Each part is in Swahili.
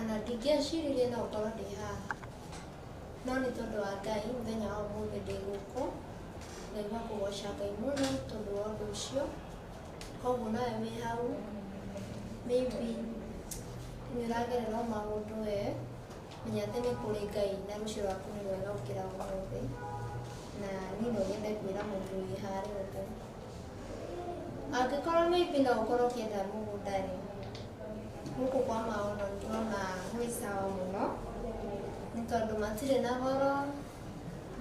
kana ndingĩaciririe no ũkorwo ndĩ haha no nĩ tondũ wa Ngai mũthenya wa ũmũthĩ ndĩ gũkũ ngaigua kũgoca Ngai mũno tondũ wa ũndũ ũcio koguo nawe wĩ hau maybe nĩũragerera maũndũ menya atĩ nĩ kũrĩ Ngai na rũciũ rwaku nĩ rwega gũkĩra ũmũthĩ na niĩ no nyende kwĩra mũndũ wĩ harĩa ũguo angĩkorwo maybe no ũkorwo ũkĩenda mũgũnda-rĩ gũkũ kwa maono ndĩrona gwĩ sawa mũno nĩ tondũ matirĩ na goro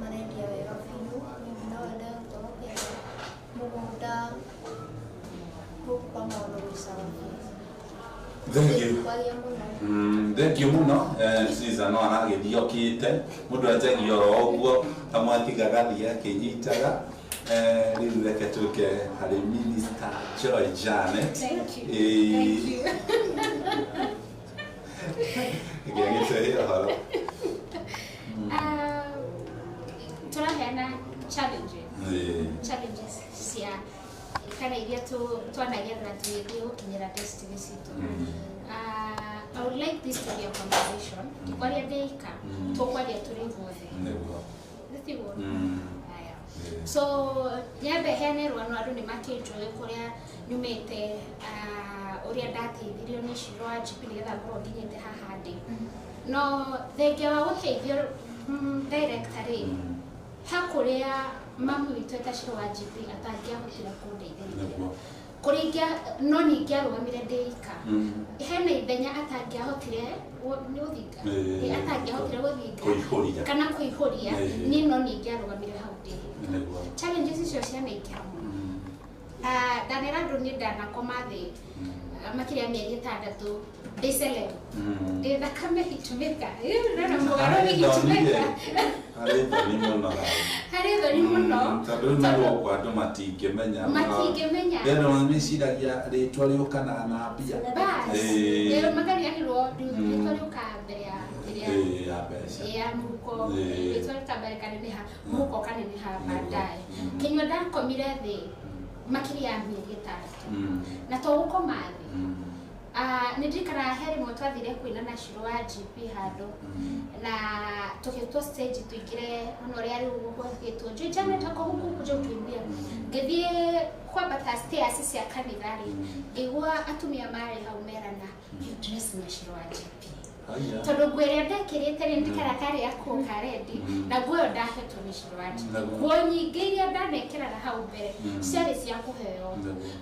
marendia wega biũ no wende gũkorwo ũkĩenda mũgũnda gũkũ kwa maono gwĩ sawa biũ. Thank you. Thank you muno. Susan no aragĩthiokĩte mũndũ anjagia oro ũguo amwatigaga thiĩ akĩnyitaga riu reke tũke harĩ Minister Joy Janet. Thank you. Tũraheana challenges cia kana iria twanagerera tũgĩthiĩ gũkinyĩra destiny citũ. I would like this to be a conversation. Kwaria ndeika tũkwaria tũrĩ ithuothe. Nĩtiguo. So nyambe heane rwano andũ nĩ makĩnjũĩ kũrĩa nyumĩte ũrĩa ndateithirio nĩ Shiro wa GP nĩgetha ngorwo nginyĩte haha ndĩ. No thengia wa gũteithio director-rĩ ha kũrĩa mamu witũ eta Shiro wa GP atangĩahotire kũndeithĩrĩria kũrĩa no ningĩarũgamire ndĩika hena ithenya atangĩahotire gũthinga atangĩahotire gũthinga kana kũihũria niĩ no ningĩarũgamire hau ndĩika. Challenges icio cianaingĩha mũno ndanera andũ nĩ ndanakoma thĩ makĩria mĩeri 6 ndĩcele ndĩ thakame hitumĩka rĩu mũgarũ nĩ hitumĩka harĩ thoni mũno tondũ nĩguo kwa andũ matingĩmenya rĩrĩa wamĩciragia rĩtwa rĩũkanaga na mbia makariganĩrwo rĩtwa rĩũka mbere ya mbeca ya mũhuko rĩtwa rĩkambere kaneneha mũhuko kaneneha baadaye kinyua ndakomire thĩ makĩria mĩeri 6 na to gũkoma thĩ nĩndirikana he rĩmwe twathire kũina na Shiro wa GP handũ na tũgĩtwo stage tũingĩre ona ũrĩa rĩu gũgĩtwo Joy Janet akũhuku kuja kuimbia ngĩthiĩ kwambata stairs cia kanitha-rĩ ngĩigua atumia marĩ hau merana you dress na Shiro wa GP tondũ nguo ĩrĩa ndekĩrĩte nĩ ndikarakari ya kũka rendi na nguo ĩyo ndahetwo nĩ Shiro wa GP nguo nyingĩ iria ndanekĩraga hau mbere ciarĩ cia kũheo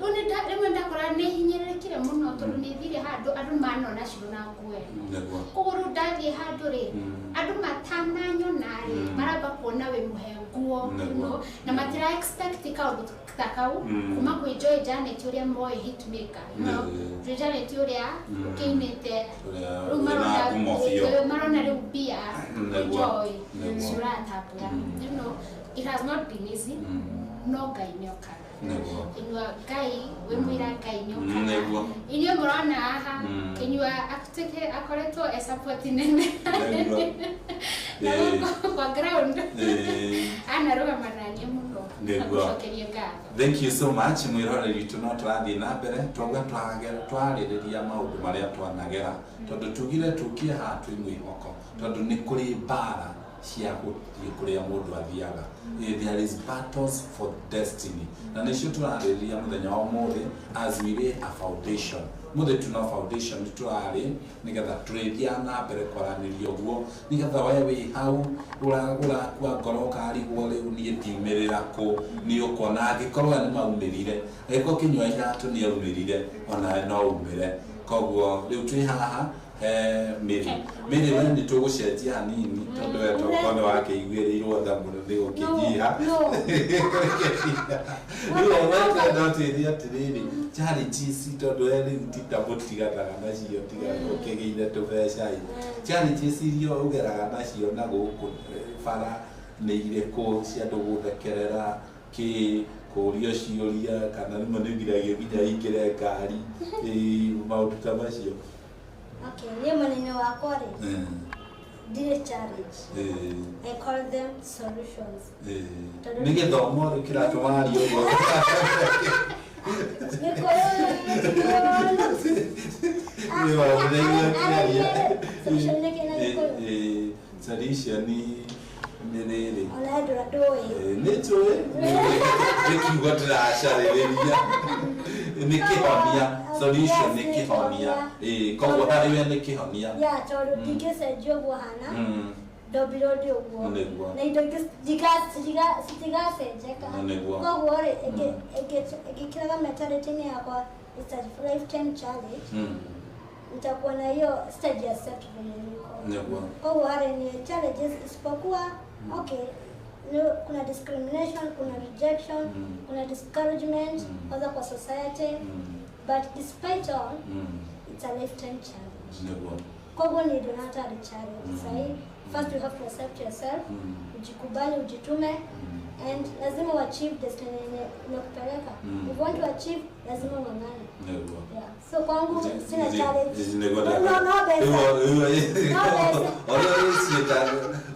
rĩu rĩmwe ndakora nĩ hinyĩrĩrĩkire mũno tondũ nĩ thire handũ andũ manona Shiro na nguo ĩyo koguo rĩu ndathiĩ handũ-rĩ andũ matananyona-rĩ maramba kuona wĩ mũhe nguo na matira expect kaũndũ ta kau kuma kwĩ Joy Janet ũrĩa moĩ hitmaker Joy Janet ũrĩa ũkĩinĩte rĩu marona rĩu mbia Joy ciratambũra it has not been easy no Ngai nĩokaga kinyua Ngai wĩ mwĩra Ngai nĩokaga inyuĩ mũrona haha kinyua akoretwo support nene kwa ground anarũgama naniĩ mũno agũcokeria ngatho. Thank you so much mwĩroreri witũ no tũrathiĩ na mbere twauga twarĩrĩria maũndũ marĩa twanagera tondũ tugire tũkie haha twĩ mwĩhoko tondũ nĩ kũrĩ mbara cia gũthiĩ kũrĩa mũndũ athiaga. There is battles for destiny na nĩcio tũrarĩrĩria mũthenya wa ũmũthĩ as we lay a foundation. Mũthĩ tuna foundation tũrarĩ nĩgetha tũrĩthia na mbere kwaranĩria ũguo nĩgetha we wĩ hau ũrakua ngoro ũkarigwo rĩu niĩ ndiumĩrĩra kũ nĩ ũkuona angĩkorwo nĩ maumĩrire angĩkorwo Kinyua Iratũ nĩ aumĩrire ona no umĩre koguo rĩu twĩ haha Mary we nĩ tũgũcenjia hanini tondũ we tũkona wakĩiguĩrĩirwo tha mũno nĩ gũkĩnyiha rĩu wenda ũtĩria atĩrĩrĩ challenges tondũ we rĩu ti ta mũtiganaga nacio tiga ũkĩgĩire tũbeca challenges iria ũgeraga nacio na gũkũ bara nĩ irĩkũ cia andũ gũthekerera kũũrio ciũria kana rĩmwe nĩ ngiragia nginya ingĩre ngari maũndũ ta macio. Okay, niĩ mũnene wakwa-rĩ ndirĩ challenge. I call them solutions. Nĩ gĩthomo rĩu kĩratũmaria ũguo. Solution ni nini? Ona ndo ndoe. Nitoe. Nikiwa tunashareria. Nikihonia solution nikihonia. Kwa hali ya nikihonia. Ya tolo digese jogo hana. Dobiro dogo. Na ido digase jeka. Kwa wore ege kila mentality ni yako it's a lifetime challenge. Nitakuwa na hiyo stage ya set venye niko. Kwa wale ni challenges isipokuwa okay, kuna discrimination, kuna rejection, kuna discouragement kwa society, but despite all it's a lifetime challenge. Kwa hivyo ni donata the challenge. Sahi first you have to accept yourself, ujikubali, ujitume, and lazima uachieve destiny inakupeleka. If you want to achieve, lazima ung'ang'ane. Yeah. So kwangu sina challenge.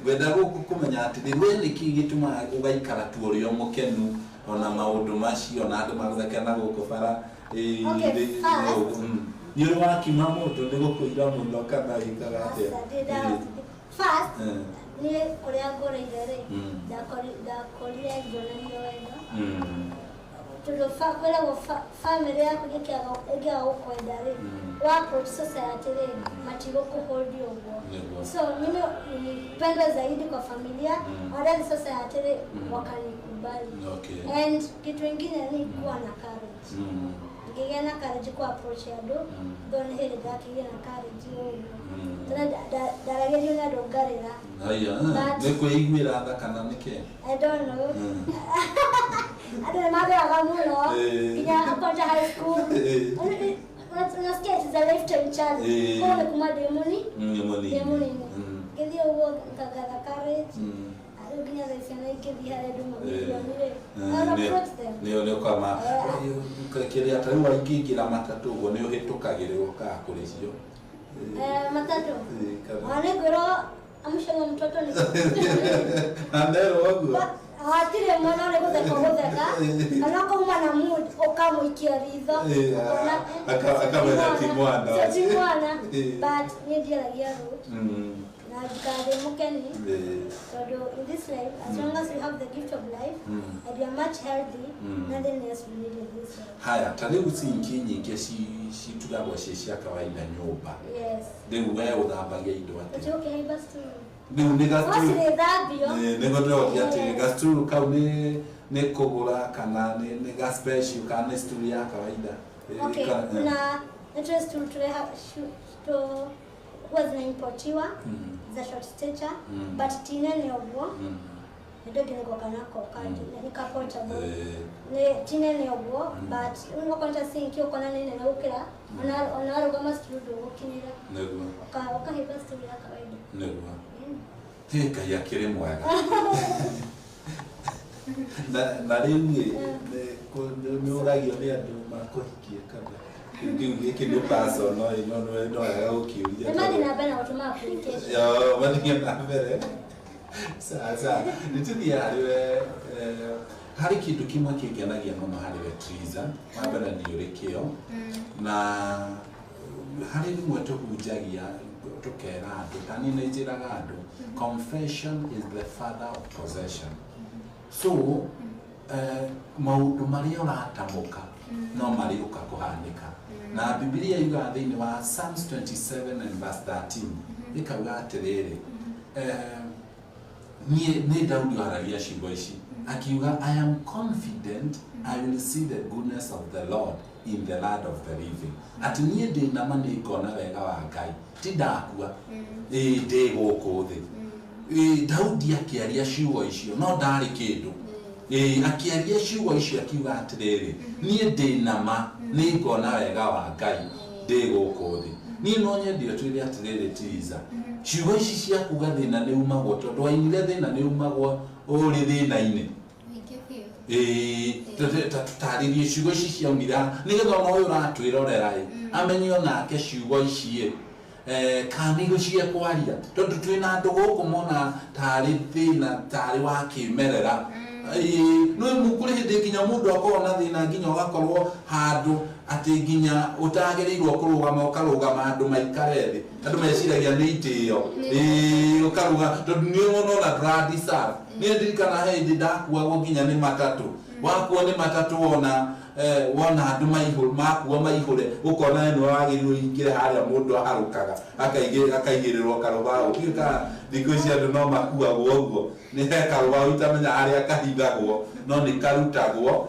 Wenda kumenya ati we niki gituma ugaikara tu uri omukenu ona maundu macio na andu maguthekena guku bara ni uri wakima mundu ndi gukuira muno kana ikaga atia first ni kuria ngoreire ri ndakorire njonania wendo tudo family yako ikiaga ukwenda ri wa approach society ri matigo kuholdi ugo. So mimi nipenda zaidi kwa familia wale society ri wakanikubali. And kitu kingine ni kuwa na courage. Ngigena courage kwa approach ya do don't hate that ngigena courage yo tena darageli na dogarira aya neko igwira thakana nike I don't know. I don't know agamuno kinya akonja high school unasikia it's a lifetime challenge kwa kuma demoni kidio uo kagara courage ukinya zaisana ikithia redo nio kama kile atari wa ikigira matatu go nio hitukagirwo ka kuricio matatu ane goro amshanga mtoto ni andero wagu atire mwana ole kutheka anako mwana mood okamuikia ritho akamera timwana but ni dia yaro na dikade mukeni so in this life as long as you have the gift of life and you are much healthy nothing else we need in this life. Haya tariu sinki nyingi si tugabwa cia kawaida nyumba. Yes. Riu wewe uthambagia indo ati. Okay bas tu. Riu ni gastu. Ni ngodo ati gastu kau ni kugura kana ni gas special kana story ya kawaida. Okay. Na interest to was importiwa za short stature but tinene obwo ndio kingo kanako kandi nikapota bo ne tinene obwo but ungo konta sinki ukona nene na ukira ona kama studio ukinira nego ka hipa studio ya kawaida nego tika ya kire mwaga na ringi ko nuragio ni andu makuhikie kana ngiki ni person no no ya ukiuria mali na bana utuma application yo mali na bere sasa nituthia hari kindu kimwe kingenagia muno hari we Triza mabera ni urikio na hari rimwe tuhunjagia tukera andu tani ni njiraga andu confession is the father of possession. So maundu maria uratamuka no mariuka kuhanika na Biblia yuga thini wa Psalms 27 and verse 13 ikauga atiriri ni Daudi haragia ciugo ici akiuga I am confident I will see the goodness of the Lord in the land of the living. Ati nie ndina mani ikona wega wa Ngai ti ndakua ndi guku thi Daudi akiaria ciugo icio no ndari kindu akiaria ciugo icio akiuga atiriri nie ndina ma ni ngona wega wa Ngai ndi guku thi ni no nyendio twire atiriri Triza ciugo ici cia kuga thina ni umagwo tondu ainire thina ni umagwo uri thina-ini tutaririe ciugo ici ciaumira nigetha ona uyu uratwirorera amenye onake ciugo ici kani gucie kwaria tondu twina andu guku mona tari thina tari wa kimerera no mukuri hindi nginya mundu akona thina nginya ugakorwo handu ati nginya utagereirwo kurugama ukarugama andu maikare thi andu meciragia ni itio ukaruga tondu ni wona dradi sa ni ndirikana hindi ndakuagwo nginya ni matatu wakuo ni matatu wona andu makuo maihule ukona ni wagirirwo ingire haria mundu aharukaga akaigirirwo karubao kika thikũ ici andu no makuagwo uguo ni he karubao itamenya haria kahithagwo no ni karutagwo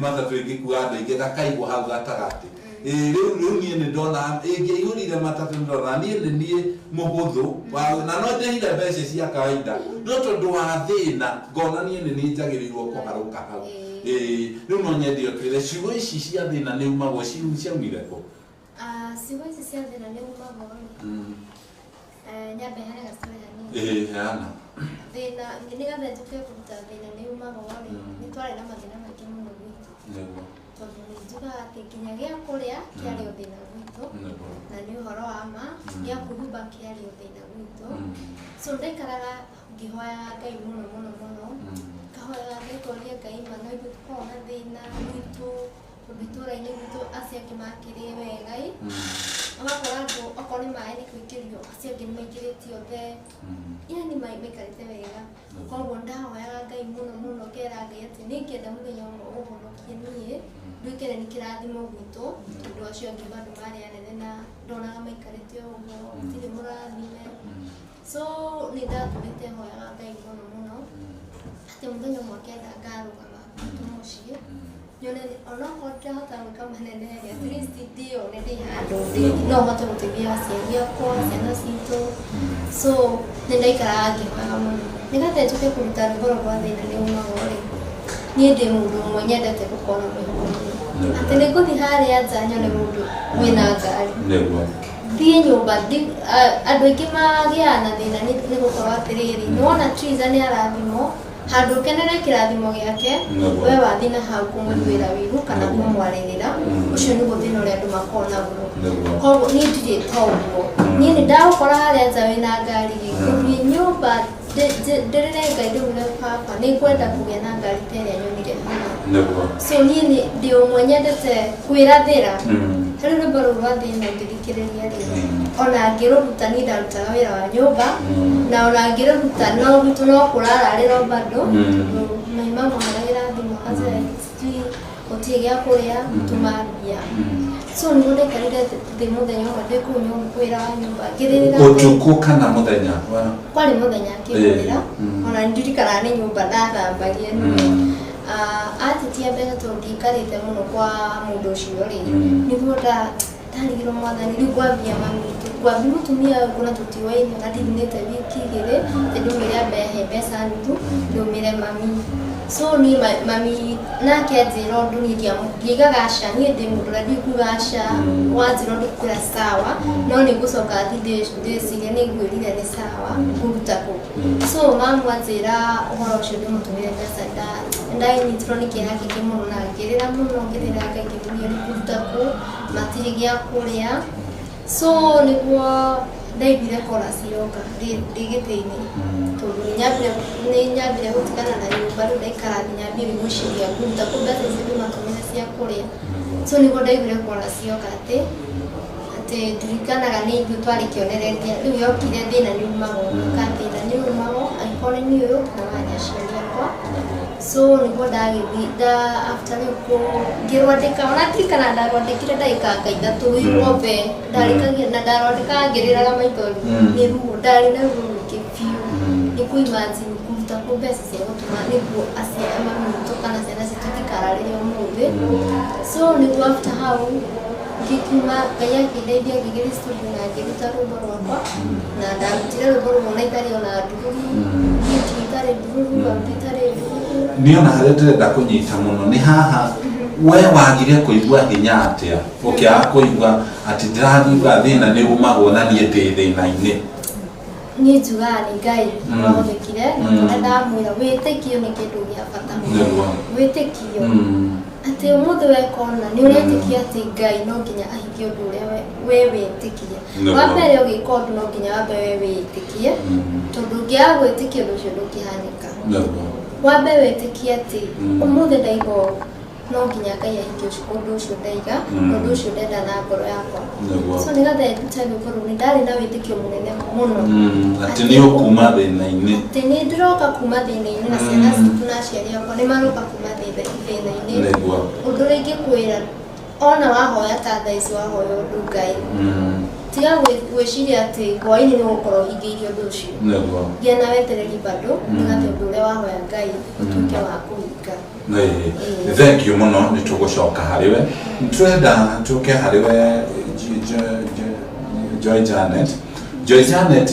matatu ingĩkua andũ aingĩ gakaigwo hau gatagatĩ rĩu niĩ nĩ ndona ingĩihũrire matatu ndona niĩ nĩ niĩ mũhũthũ na no ndĩhire mbeca cia kawaida no tondũ wa thĩna ngona niĩ nĩ niĩ njagĩrĩirwo kũharũka hau rĩu no nyende ũtwĩre ciugo ici cia thĩna nĩ umagwo ciaumire kũ? Ciugo ici cia thĩna nĩ umagwo nyambe hana gastory hanini hana thĩna nĩgetha njuke kũruta thĩna nĩ umagwo nĩ twarĩ na mathĩna maingĩ mũno gwitũ tondũ nĩ njugaga atĩ nginya gĩa kũrĩa kĩarĩ o thĩna gwitũ na nĩ ũhoro wa ma gĩa kwĩhumba kĩarĩ o thĩna gwitũ so ndaikaraga ngĩhoyaga Ngai mũno mũno mũno ngahoyaga ngaikoria Ngai ma no ithuĩ tũkoragwo na thĩna gwitũ tondũ itũũra-inĩ gwitũ acio angĩ makĩrĩ wega ũgakora andũ okorwo nĩ maĩ nĩ kũingĩrio acio angĩ nĩ maingĩrĩtio the yani maikarĩte wega koguo ndahoyaga Ngai mũno mũno ngera Ngai atĩ nĩ ngĩenda mũthenya ũmwe ũhonokie niĩ nduĩke nĩ kĩrathimo gwitũ tondũ acio angĩ bado marĩ anene na ndonaga maikarĩte ũguo gũtirĩ mũrathime so nĩ ndatũrĩte hoyaga Ngai mũno mũno atĩ mũthenya ũmwe ngenda ngarũgama mũciĩ nyone onokorwo ndĩrahota gwĩka manene at least ndio nĩ ndĩ handũ no hote gũteithia aciari akwa ciana citũ so nĩ ndaikaraga ngĩhoyaga mũno nĩgetha njuke kũruta rwĩmbo rwa thĩna nĩ umagwo rĩ niĩ ndĩ mũndũ ũmwe nyendete gũkorwo na mwĩhoko atĩ nĩ ngũthiĩ harĩa nja nyone mũndũ wĩna ngari thiĩ nyũmba andũ aingĩ magĩaga na thĩna nĩ gũkorwo atĩrĩrĩ nĩ wona Triza nĩ arathimwo handũ ũkenere kĩrathimo gĩake we wathiĩ na hau kũmũiguĩra wĩru kana kũmwarĩrĩra ũcio nĩguo thĩna ũrĩa andũ makoragwo naguo koguo niĩ ndirĩ ta ũguo niĩ nĩ ndagũkora harĩa nja wĩna ngari gũthiĩ nyũmba ndĩrĩre Ngai ndĩmwĩre baba nĩ ngwenda kũgĩa na ngari ta ĩrĩa nyonire hana so niĩ ndĩ ũmwe nyendete kwĩrathĩra rĩu rwĩmbo rũu rwa thĩna ngĩthikĩrĩria rĩu ona ngĩrũruta niĩ ndarutaga wĩra wa nyũmba na ona ngĩrũruta no gwitũ no kũrararĩrwo bado tondũ maimamo maragĩra thimũ sijui gũtirĩ gĩa kũrĩa tũmambia so nĩguo ndaikarire thĩ mũthenya ũmwe ndĩ kũu wĩra wa nyũmba ngĩrĩrĩra ũtukũ kana mũthenya kwarĩ mũthenya akĩhũrĩra ona ndirikanaga nĩ nyũmba ndathambagia atĩtia mbeca tondũ ndikarĩte mũno kwa mũndũ ũcio rĩ nĩguo ndarigirwo mwathani rĩu ngwambia mami witũ ngwambia mũtumia ngona tũtiũaine na ndithimĩte wiki igĩrĩ atĩ ndũmĩre ambehe mbeca nuthu ndũmĩre mami so niĩ mami nake anjĩra ũndũ niĩ ndiaigaga aca niĩ ndĩ mũndũ ũrĩa ndikuga aca wanjĩra ũndũ kwĩra sawa no nĩ ngũcoka thiĩ ndĩcirie nĩ ngwĩrire nĩ sawa kũruta kũu so mamu anjĩra ũhoro ũcio ndĩmũtũmĩre mbeca ndainyitirwo nĩ kĩeha kĩingĩ mũno na ngĩrĩra mũno ngĩrĩra Ngai ngĩmũria nĩ kũruta kũu matirĩ gĩa kũrĩa so nĩguo ndaiguire chorus yoka ndĩ gĩtĩ-inĩ tondũ nĩ nyambire gũtigana na nyũmba rĩu ndaikara thĩ nyambie gwĩciria kũruta kũu mbeca icio ndĩmatũmĩre cia kũrĩa so nĩguo ndaiguire chorus yoka atĩ ndirikanaga nĩ ithuĩ twarĩ kĩonereria rĩu yokire thĩna nĩ umagwo thĩna nĩ umagwo angĩkorwo nĩ ũyũ na wanya aciari akwa so nĩguo ndagĩthiĩ after rĩu ngĩrwandĩka ona ndirikana ndarwandĩkire ndagĩka ithatũ wĩ wothe ndarĩkagia na ndarwandĩkaga ngĩrĩraga maithori nĩ ruo ndarĩ na ruo rũingĩ biũ nĩ kũimagine kũruta kũ mbeca cia gũtũma nĩguo aciari mami witũ kana ciana citũ ikararĩre ũmũthĩ so nĩguo after hau ngĩkiuma Ngai akĩndeithia ngĩgĩrĩ studio na ngĩruta rwĩmbo rwakwa na ndarutire rwĩmbo rũmwe na itarĩ ona ndururu gĩtio itarĩ ndururu bauti itarĩ ndururu niĩ ona harĩa ndĩrenda kũnyita mũno nĩ haha we wagire kũigua hinya atĩa ũkĩaga kũigua atĩ ndĩraigua thĩna nĩ umagwo na niĩ ndĩ thĩna-inĩ niĩ njugaga nĩ Ngai wahũthĩkire na ũrĩa ndamwĩra wĩtĩkio nĩ kĩndũ gĩa bata mũno wĩtĩkio atĩ ũmũthĩ weka ũna nĩ ũretĩkia atĩ Ngai no nginya ahingie ũndũ ũrĩa we wĩtĩkia wa mbere ũgĩka ũndũ no nginya wambe we wĩtĩkie tondũ ũngĩaga gwĩtĩkia ũndũ ũcio ndũngĩhanĩka wambe wĩtĩkie atĩ ũmũthĩ ndaiga ũũ no nginya Ngai ahingie ũndũ ũcio ndaiga ũndũ ũcio ndenda na ngoro yakwa so nĩgetha tũtende korwo nĩ ndarĩ na wĩtĩkio mũnene mũno atĩ nĩ ũkuma thĩna-inĩ atĩ nĩ ndĩroka kuma thĩna-inĩ na ciana citũ na aciari akwa nĩ maroka kuma thĩna-inĩ ũndũ ũrĩa ingĩkwĩra ona wahoya ta thaa ici wahoya ũndũ Ngai tiga gwĩciria atĩ hwaĩ-inĩ nĩ gũkorwo hingĩirie ũndũ ũcio gĩa na wetereri bado nĩgatĩ ũndũ ũrĩa wahoya Ngai ũtuĩke wa kũhinga. Thank you mũno nĩ tũgũcoka harĩ we twenda tũke harĩ we Joy Janet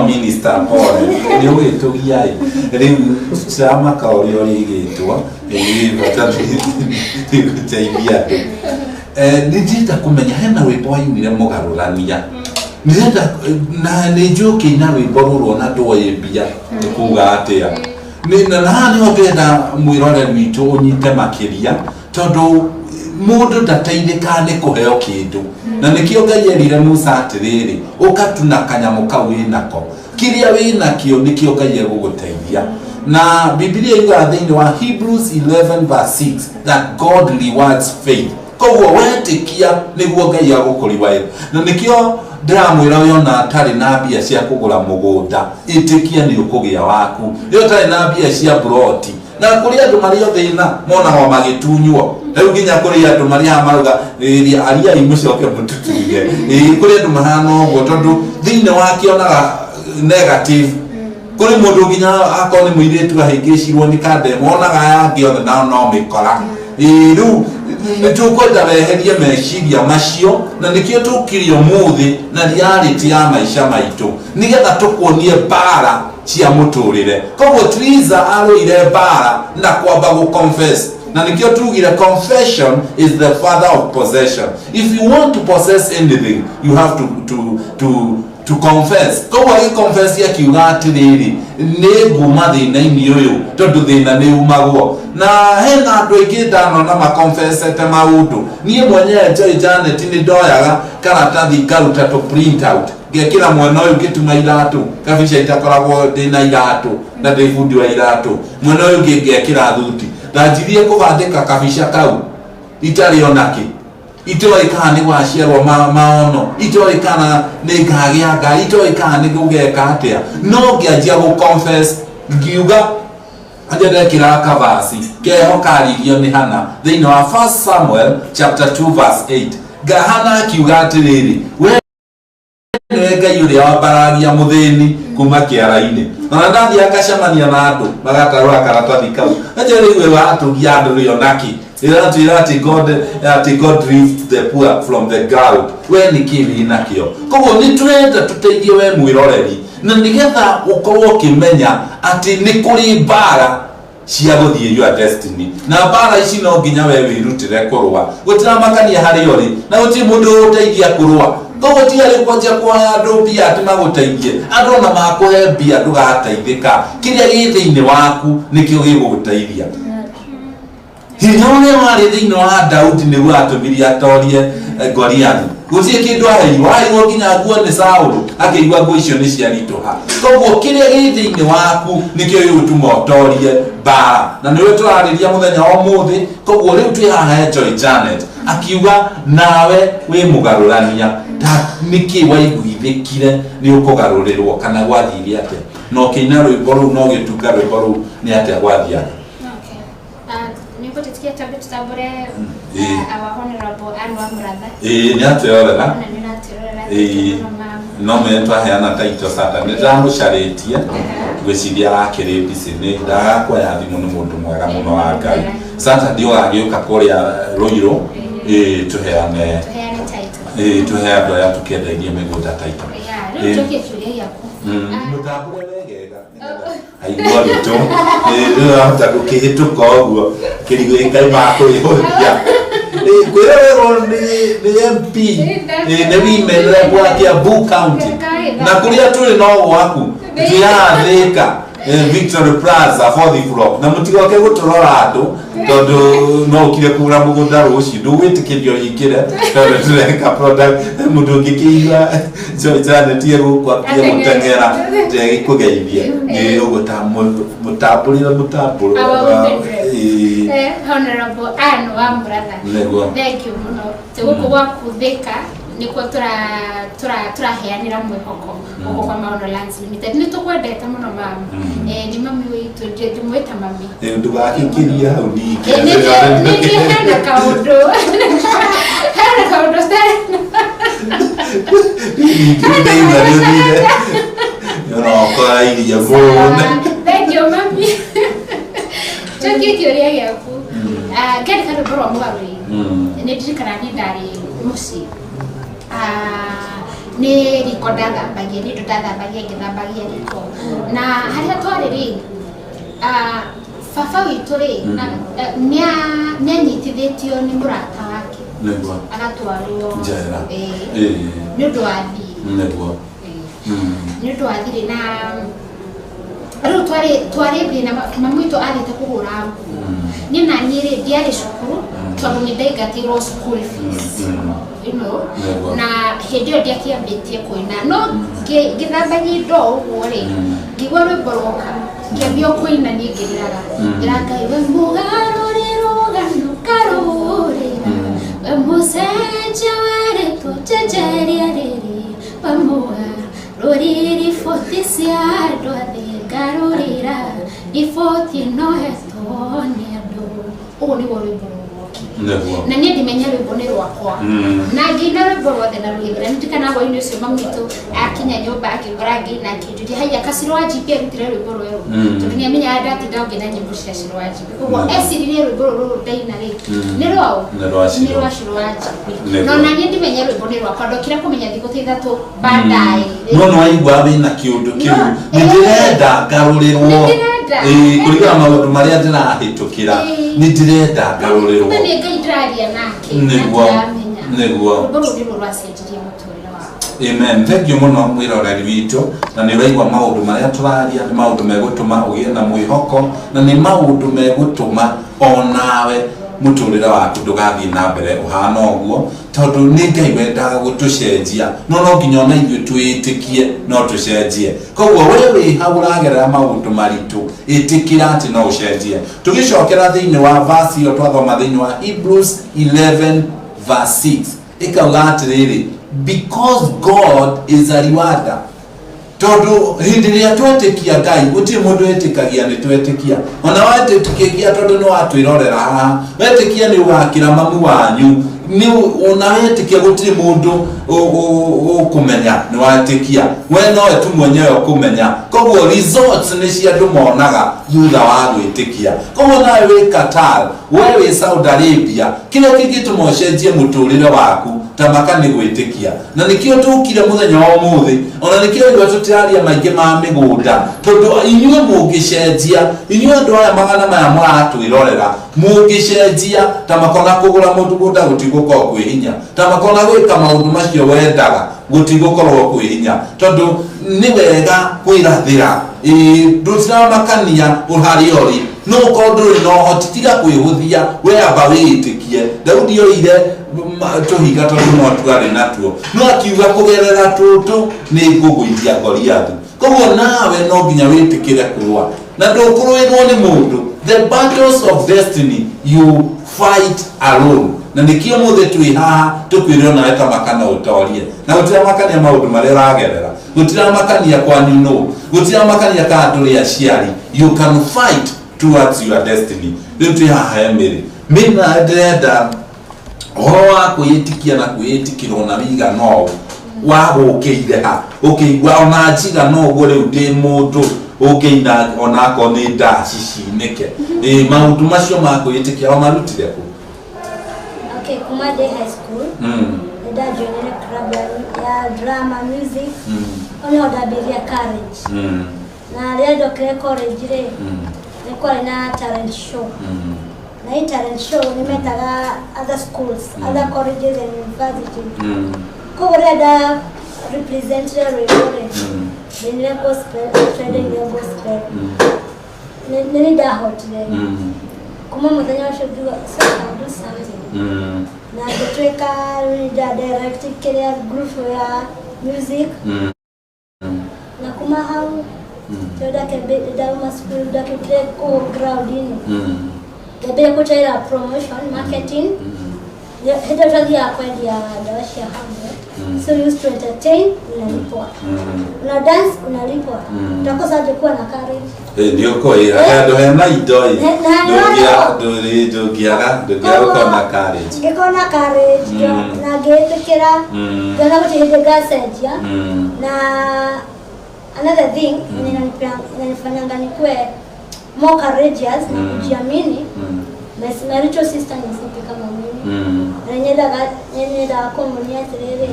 minister pole nĩ ũgĩtũgiai rĩu tũramaka ũrĩa ũrĩgĩtwo gũteithia andũ nĩndĩrenda kũmenya hena rwĩmbo wainire mũgarũrania nĩrenda na nĩ njũkĩina rwĩmbo rũrũ ona ndoĩ mbia nĩ kuga atĩa na haha nĩho ngenda mwĩroreri witũ ũnyite makĩria tondũ mũndũ ndateithĩkaga nĩ kũheo kĩndũ na nĩkĩo Ngai erire Musa atĩrĩrĩ ũkatuna kanyamũ kau wĩnako kĩrĩa wĩnakĩo nĩkĩo Ngai egũgũteithia na Biblia yugaga thĩinĩ wa Hebrews 11:6 that God rewards faith koguo wetĩkia nĩguo Ngai agũkũriwa na nĩkĩo ndĩramwĩra we ona atarĩ na mbia cia kũgũra mũgũnda ĩtĩkia nĩ ũkũgĩa waku rĩu ũtarĩ na mbia cia buroti na kũrĩ andũ marĩ o thĩna monaga magĩtunywo rĩu nginya kũrĩ andũ marĩ haha marauga ariai mũcoke mũtutuge kũrĩ andũ mahana ũguo tondũ thĩinĩ wakĩonaga negative kũrĩ mũndũ nginya akorwo nĩ mũirĩtu ahĩngĩcirwo nĩ kandemu onaga yangĩ othe nao no mĩkora rĩu nĩtũkwenda weherie meciria macio na nĩkĩo tũkirio mũthĩ na reality ya maica maitũ nĩgetha tũkuonie mbara cia mũtũrĩre koguo Triza arũire mbara na kwamba gũconfess na nĩkĩo tugire confession is the father of possession. If you want to possess anything you have to confess koguo confess akiuga atĩrĩrĩ nĩ nguma thĩna-inĩ ũyũ tondũ thĩna nĩ umagwo na hena andũ aingĩ ndanona makonfessete maũndũ niĩ mwenyewe Joy Janet nĩ ndoyaga karatathi ngaruta to print out ngekĩra mwena ũyũ ngĩtuma iratũ kabica itakoragwo ndĩna iratũ na ndĩ bundi wa iratũ mwena ũyũ ũngĩ ngekĩra thuti ndanjirie kũbandĩka kabica kau itarĩ onakĩ itoĩ kana nĩ gwaciarwo maono itoĩ kana nĩ ngagĩa Ngai itoĩ kana nĩ gũgeka atĩa no ngĩanjia gũconfess ngiuga ndekĩra kavasi keho karirio nĩ Hana thĩinĩ wa 1 Samuel chapter 2 verse 8 Hana akiuga atĩrĩrĩ we nĩwe Ngai ũrĩa wambaragia mũthĩni kuma kĩara-inĩ na ndathiĩ akacemania na andũ magatarũra karatathi kau aja rĩu we watũgia andũ rĩo naki God raised the poor from the ground we nĩ kĩwĩ nakĩo koguo nĩ tũrenda tũteithie we mwĩroreri na nĩgetha ũkorwo ũkĩmenya atĩ nĩ kũrĩ mbara cia gũthiĩ your destiny na mbara ici no nginya we wĩrutĩre kũrũa gũtiramakania harĩ ũrĩ na gũtirĩ mũndũ ũteithia kũrũa koguo ti arĩ kwanja kuoya andũ mbia atĩ magũteithie andũ ona makũhe mbia ndũgateithĩka kĩrĩa gĩ thĩinĩ waku nĩkĩo gĩgũgũteithia hinya ũrĩa warĩ thĩinĩ wa Daudi nĩguo atũmire atorie Goliathi gũtirĩ kĩndũ aheirwo nginya nguo nĩ Saũlũ akĩigua nguo icio nĩ ciaritũha koguo kĩrĩa gĩ thĩinĩ waku nĩkĩo gĩgũtũma ũtorie mbara na nĩwe tũrarĩria mũthenya wa ũmũthĩ koguo rĩu twĩ haha Joy Janet akiuga nawe wĩ mũgarũrania nĩkĩ waiguithĩkire nĩ ũkũgarũrĩrwo kana gwathire atĩa no kĩina rwĩmbo rũu no gĩtunga rwĩmbo rũu nĩ atĩa gwathiaga nĩngũtĩtikia tondũ tutambũre our honorable Anne wa Mũratha nĩ atwĩrorera no me twaheana taito sata nĩ ndamũcarĩtie ngwĩciria arakĩrĩ mbici nĩ ndagakuoya thimũ nĩ mũndũ mwega mũno wa Ngai sata ndio agĩũka kũrĩa Rũirũ tũheane tũhe andũ aya tũkĩenderie mĩgũnda taito mũtambũre wegega aigua witũ rĩu gũkĩhĩtũka ũguo kĩrigũ Ngai makũrĩhũthia kwĩrorerwo nĩ MP nĩ women rep wa Kiambu County na kũrĩa tũrĩ no gwaku tũyathĩka Victory Plaza 4th floor na mũtigoke gũtũrora andũ tondũ no ũkire kũgũra mũgũnda rũciũ ndũgwĩtĩkĩrio ingĩre tondũ tũreka product mũndũ ũngĩkĩigua Joy Janet gũkũ akĩe gũteng'era ndegĩkũgeithie ũguo ta mũtambũrĩre Honorable Anne wa Muratha. Thank you muno. Tuguko gwa kuthika nikuo turaheanira mwihoko uko kwa Maono Lands Limited. Ni tukwendete muno mama. Ni mami witu ndimwita mami. Ndugakikiria hau ningi. Ni hana kaundu. Hana kaundu sana. Thank you mami. Choki kioria yaku. Kani kana bro mwawe. Ni ndikana ni ndari musi. Ni riko ndathambagia ni ndathambagia ngithambagia riko na haria twari ri baba witu ri nianyitithitio ni murata wake agatwarwo njera ni undu wa thiri ni undu wa thiri na riu twari thina mamu witu athite kugura nguo ni na nyiri ndiari cukuru tondu ni ndaigatirwo school fees na hindi yo ndiakiambitie kuina no ngithambagia indo uguo ri ngigwa rwimbo rwoka ngiambia kuina ni ngiriraga ngirangai we mugaruriro karurira we mucenjia wari tucenjeria riri we mugaruriri foti cia andu athi ngarurira ifoti no hetwo ni andu uguo niguo rwimbo na nie ndimenya rwimbo ni rwakwa na ngina rwimbo rwothe na rwigire ndikana hwa ini ucio mamuitu akinya nyumba akigora ngina kinduria haya kasirwaji pia rutire rwimbo rweru tondu ni amenya ndatinda ngina nyimbo cia shirwaji uguo esiririe rwimbo ruru ndaina ri ni rwao ni rwa shirwaji no na nie ndimenya rwimbo ni rwakwa ndokira kumenya thikũ ta ithatu baadaye no aigua wina kiundu kiu ni ndirenda ngarurirwo kuriga maundu maria ndirahitukira ni ndirenda ngarurirwo ni ngai ndiraria nake niguo amen. Thank you muno mwiroreri witu na ni raigwa maundu maria turaria ni maundu megutuma ugie na mwihoko na ni maundu megutuma onawe muturire waku ndugathie na mbere uhana uguo tondu ni ngai wendaga gutucenjia no nginya ona ithuĩ twĩtĩkie no tucenjie koguo wewe hau ũragerera maundu maritu ĩtĩkĩra atĩ no ũcenjie tũgĩcokera thĩinĩ wa verse ĩyo twathoma thĩinĩ wa Hebrews 11 verse 6 ĩkauga atĩrĩrĩ because God is a rewarder tondu hindi ria twetikia ngai guti mundu etikagia ni twetikia ona wetetikia tondu no atwirorera haha wetikia ni wakira mamu wanyu ni ona wetikia guti mundu ukumenya ni wetikia we no etu mwenyewe ukumenya koguo results ni cia ndu monaga thutha wa gwitikia koguo nawe wi Qatar we wi Saudi Arabia kile kingitumocenjie muturire waku tamaka ni gwitikia na nikio tukire muthenya wa umuthi ona nikio iwa tutiaria maingi ma migunda tondu inyuĩ mungicenjia inyuĩ andu aya magana maya muratwirorera mungicenjia tamakona kugura mugunda gutigukorwo kwihinya tamakona gwika maundu macio wendaga gutigukorwo kwihinya tondu ni wega kwirathira ndutiramakania uhari ori no koduri no hotitiga kwihuthia we aba witikie Daudi oire tuhiga tondu no twari natuo no akiuga kugerera tutu ni ngugwithia Goliath koguo nawe no nginya witikire kurwa na ndukurwirwo ni mundu the battles of destiny you fight alone na nikio muthe twi haha tukwirwo nawe tamakana utorie na utiramakania maundu maria ragerera utiramakania kwanyu no utiramakania ka nduri aciari you can fight towards your destiny twi haha emiri mina ndenda horo wa kwĩtĩkia na kwĩtĩkĩrwo na wiga no wa gũkĩire ha ũkĩigua ona njiga no ũguo rĩu ndĩ mũndũ ũkĩina onako nĩ ndaci cinĩke maũndũ macio ma kwĩtĩkia o marutire kũ? Okay, Kumade High School. Nenda joined club ya drama music. Ona odabiria courage. Na leo dokere college re. Nilikuwa na talent show. Na hii talent show nimetaga other schools, other colleges and universities. Kwa da representative reward. Nile gospel, trending the gospel. Nile da hot there. Kuma muthenya ucio nduga so do something. Na gutweka da direct career group ya music. Na kuma hau Toda ke da mas school da ke ko ground ini. Gabia kutaira promotion, marketing. Hida tagia kwendia dawashi ya hamwe. So you used to entertain, unalipwa. Una dance, unalipwa. Utakosa aje kuwa na courage. Ndio koi, ndo hena idoi. Dogia uko na courage. Ngeko na courage, na getekera. Gana kuti hide gaseja. Na another thing, inanifanyanga nikuwe more courageous na kujiamini. My spiritual sister ni kama mimi. Nyenda komunia terere.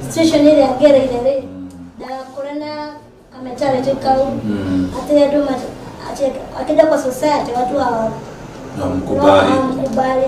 Situation ile agera ile. Da korana kama charity kau. Ate doma akija kwa society watu hawamkubali.